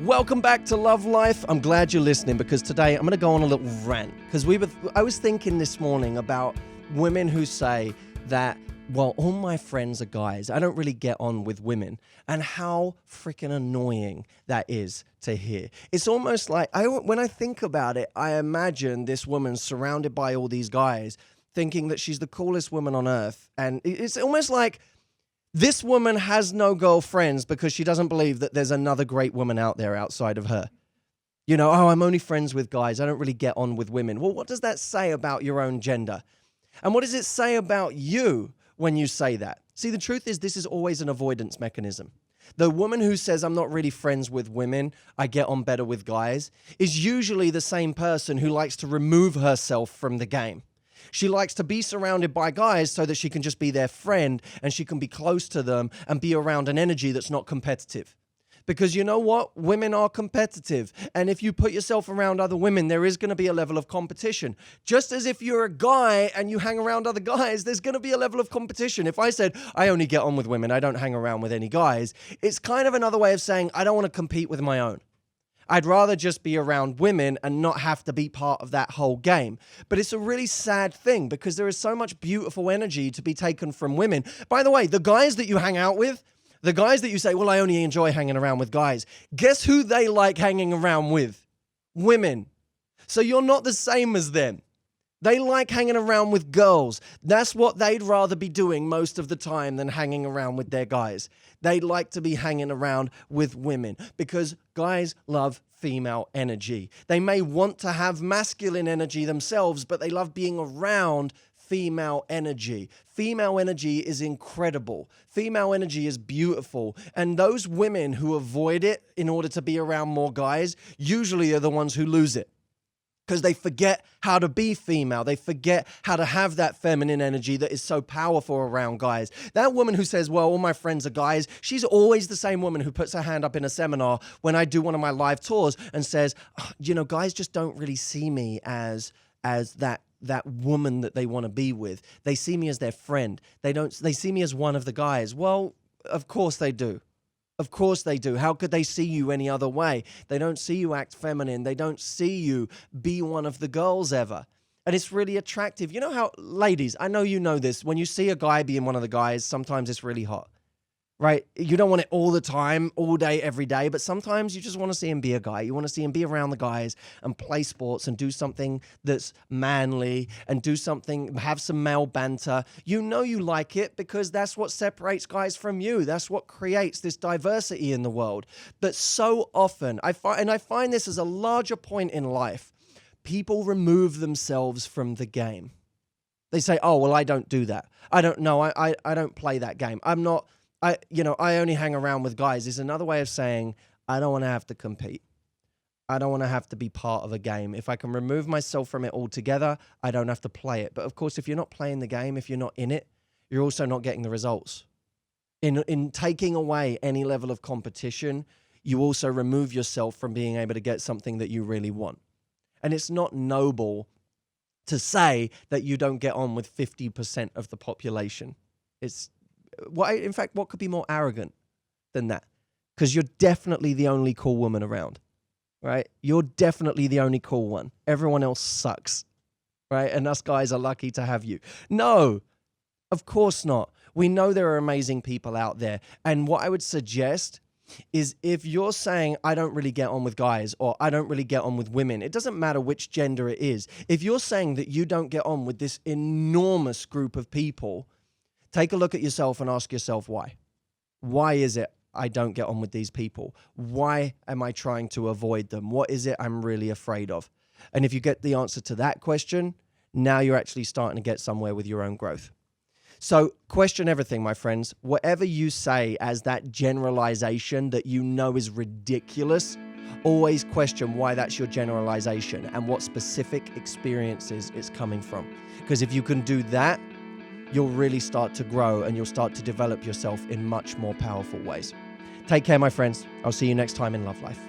Welcome back to Love Life. I'm glad you're listening because today I'm going to go on a little rant because I was thinking this morning about women who say that, well, all my friends are guys. I don't really get on with women, and how freaking annoying that is to hear. It's almost like when I think about it, I imagine this woman surrounded by all these guys thinking that she's the coolest woman on earth. And it's almost like this woman has no girlfriends because she doesn't believe that there's another great woman out there outside of her. You know, oh, I'm only friends with guys. I don't really get on with women. Well, what does that say about your own gender? And what does it say about you when you say that? See, the truth is this is always an avoidance mechanism. The woman who says, I'm not really friends with women, I get on better with guys, is usually the same person who likes to remove herself from the game. She likes to be surrounded by guys so that she can just be their friend and she can be close to them and be around an energy that's not competitive. Because you know what? Women are competitive. And if you put yourself around other women, there is going to be a level of competition. Just as if you're a guy and you hang around other guys, there's going to be a level of competition. If I said, I only get on with women, I don't hang around with any guys, it's kind of another way of saying, I don't want to compete with my own. I'd rather just be around women and not have to be part of that whole game. But it's a really sad thing because there is so much beautiful energy to be taken from women. By the way, the guys that you hang out with, the guys that you say, well, I only enjoy hanging around with guys, guess who they like hanging around with? Women. So you're not the same as them. They like hanging around with girls. That's what they'd rather be doing most of the time than hanging around with their guys. They'd like to be hanging around with women because guys love female energy. They may want to have masculine energy themselves, but they love being around female energy. Female energy is incredible. Female energy is beautiful. And those women who avoid it in order to be around more guys usually are the ones who lose it. Because they forget how to be female. They forget how to have that feminine energy that is so powerful around guys. That woman who says, well, all my friends are guys, she's always the same woman who puts her hand up in a seminar when I do one of my live tours and says, oh, you know, guys just don't really see me as that woman that they want to be with. They see me as their friend. They see me as one of the guys. Well, of course they do. Of course they do. How could they see you any other way? They don't see you act feminine. They don't see you be one of the girls ever. And it's really attractive. You know how, ladies, I know you know this. When you see a guy being one of the guys, sometimes it's really hot, right? You don't want it all the time, all day, every day. But sometimes you just want to see him be a guy. You want to see him be around the guys and play sports and do something that's manly and do something, have some male banter. You know you like it because that's what separates guys from you. That's what creates this diversity in the world. But so often, I find this as a larger point in life, people remove themselves from the game. They say, oh, well, I don't do that. I don't know. I don't play that game. I only hang around with guys is another way of saying, I don't want to have to compete. I don't want to have to be part of a game. If I can remove myself from it altogether, I don't have to play it. But of course, if you're not playing the game, if you're not in it, you're also not getting the results. In taking away any level of competition, you also remove yourself from being able to get something that you really want. And it's not noble to say that you don't get on with 50% of the population. In fact, what could be more arrogant than that? Because you're definitely the only cool woman around, right? You're definitely the only cool one. Everyone else sucks, right? And us guys are lucky to have you. No, of course not. We know there are amazing people out there. And what I would suggest is if you're saying, I don't really get on with guys or I don't really get on with women, it doesn't matter which gender it is. If you're saying that you don't get on with this enormous group of people, take a look at yourself and ask yourself why. Why is it I don't get on with these people? Why am I trying to avoid them? What is it I'm really afraid of? And if you get the answer to that question, now you're actually starting to get somewhere with your own growth. So question everything, my friends. Whatever you say as that generalization that you know is ridiculous, always question why that's your generalization and what specific experiences it's coming from. Because if you can do that, you'll really start to grow and you'll start to develop yourself in much more powerful ways. Take care, my friends. I'll see you next time in Love Life.